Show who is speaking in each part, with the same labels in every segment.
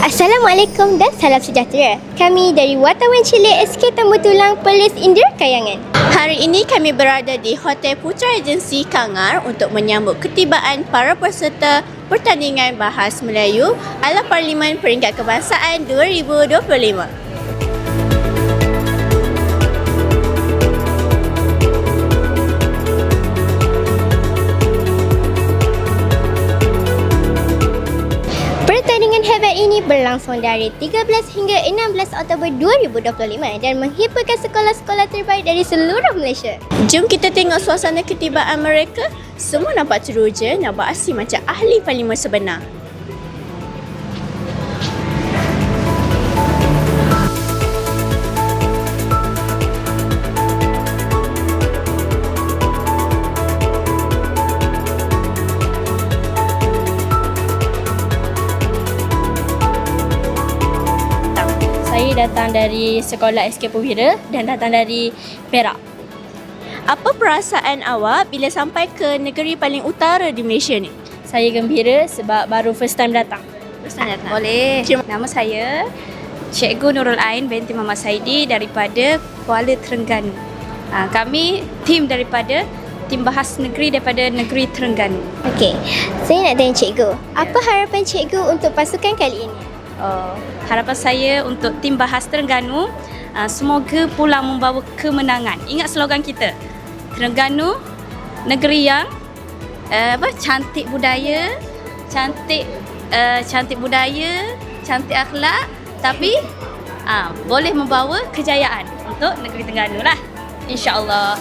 Speaker 1: Assalamualaikum dan salam sejahtera. Kami dari Wartawan Cilik SK Temu Tulang Perlis Indra Kayangan.
Speaker 2: Hari ini kami berada di Hotel Putra Regency Kangar untuk menyambut ketibaan para peserta pertandingan Bahas Melayu ala Parlimen Peringkat Kebangsaan 2025.
Speaker 1: Pertandingan hebat ini berlangsung dari 13 hingga 16 Oktober 2025 dan menghiburkan sekolah-sekolah terbaik dari seluruh Malaysia.
Speaker 2: Jom kita tengok suasana ketibaan mereka. Semua nampak teruja, nampak asli macam ahli parlimen sebenar.
Speaker 3: Saya datang dari sekolah SK Perwira dan datang dari Perak.
Speaker 2: Apa perasaan awak bila sampai ke negeri paling utara di Malaysia ni?
Speaker 3: Saya gembira sebab baru first time datang.
Speaker 4: Boleh. Nama saya Cikgu Nurul Ain binti Muhammad Saidi daripada Kuala Terengganu. Kami tim daripada tim bahas negeri daripada negeri Terengganu.
Speaker 1: Okey, saya nak tanya cikgu, apa harapan cikgu untuk pasukan kali ini?
Speaker 4: Harapan saya untuk tim bahas Terengganu, semoga pulang membawa kemenangan. Ingat slogan kita, Terengganu negeri yang cantik budaya, cantik budaya, cantik akhlak, tapi boleh membawa kejayaan untuk negeri Terengganu lah, insya-Allah.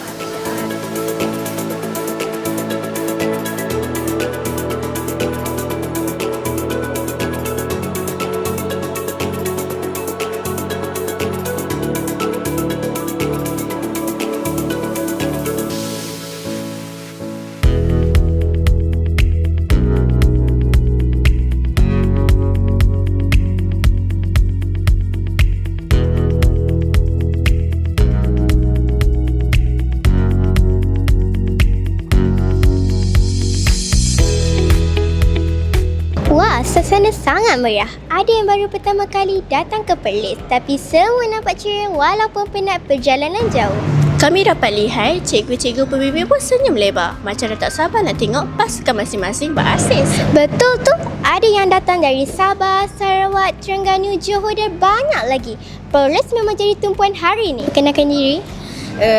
Speaker 1: Wah, suasana sangat meriah. Ada yang baru pertama kali datang ke Perlis, tapi semua nampak ceria walaupun penat perjalanan jauh.
Speaker 2: Kami dapat lihat cikgu-cikgu pembimbing pun senyum lebar. Macam dah tak sabar nak tengok pasukan masing-masing berasis.
Speaker 1: Betul tu, ada yang datang dari Sabah, Sarawak, Terengganu, Johor dan banyak lagi. Perlis memang jadi tumpuan hari ni. Kenalkan diri.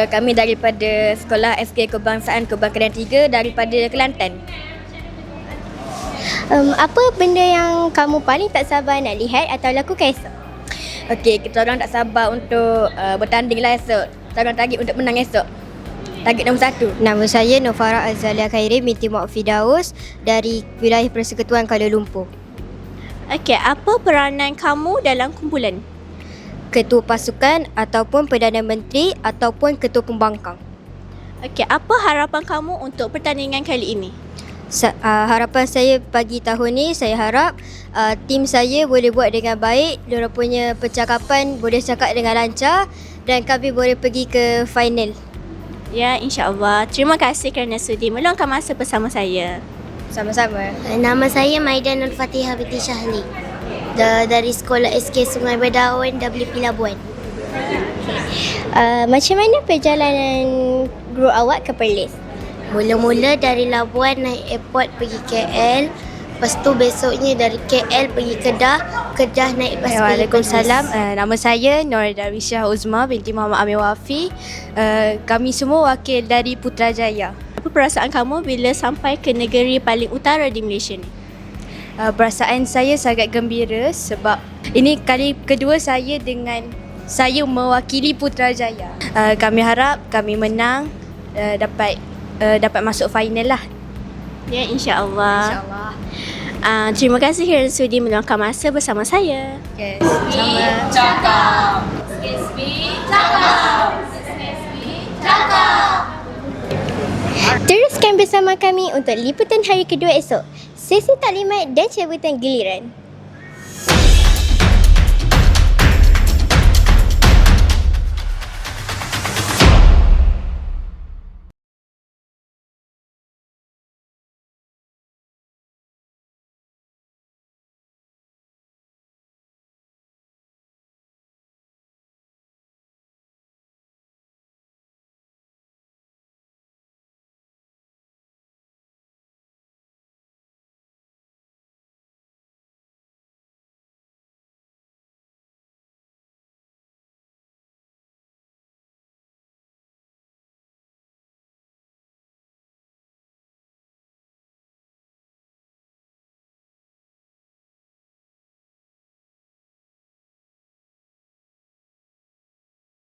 Speaker 3: Kami daripada Sekolah SK Kebangsaan Kebangkitan 3 daripada Kelantan.
Speaker 1: Apa benda yang kamu paling tak sabar nak lihat atau lakukan esok?
Speaker 3: Okey, kita orang tak sabar untuk bertanding lah esok. Kita orang target untuk menang esok. Target nombor 1.
Speaker 5: Nama saya Nofara Azalia Khairin binti Muhammad Firdaus dari Wilayah Persekutuan Kuala Lumpur.
Speaker 2: Okey, apa peranan kamu dalam kumpulan?
Speaker 5: Ketua pasukan ataupun Perdana Menteri ataupun Ketua Pembangkang.
Speaker 2: Okey, apa harapan kamu untuk pertandingan kali ini?
Speaker 5: Harapan saya pagi tahun ni, saya harap tim saya boleh buat dengan baik. Diorang punya percakapan boleh cakap dengan lancar dan kami boleh pergi ke final.
Speaker 2: Ya, insya-Allah. Terima kasih kerana sudi meluangkan masa bersama saya.
Speaker 5: Sama-sama.
Speaker 6: Nama saya Maidan Nur Fatihah binti Syahli dari Sekolah SK Sungai Berdaun, WP Labuan.
Speaker 1: Macam mana perjalanan grup awak ke Perlis?
Speaker 6: Mula-mula dari Labuan naik airport pergi KL. Lepas tu besoknya dari KL pergi Kedah naik bas pergi
Speaker 4: Waalaikumsalam. Nama saya Nur Darwisyah Uzma binti Muhammad Amir Wafi. Kami semua wakil dari Putrajaya.
Speaker 2: Apa perasaan kamu bila sampai ke negeri paling utara di Malaysia ni?
Speaker 4: Perasaan saya sangat gembira sebab ini kali kedua saya mewakili Putrajaya. Kami harap kami menang, dapat masuk final lah.
Speaker 2: Ya, insya-Allah. Terima kasih kerana sudi meluangkan masa bersama saya.
Speaker 4: Okay, sama.
Speaker 7: Cakap. Cakap.
Speaker 1: Teruskan bersama kami untuk liputan hari kedua esok. Sesi taklimat dan cabutan giliran.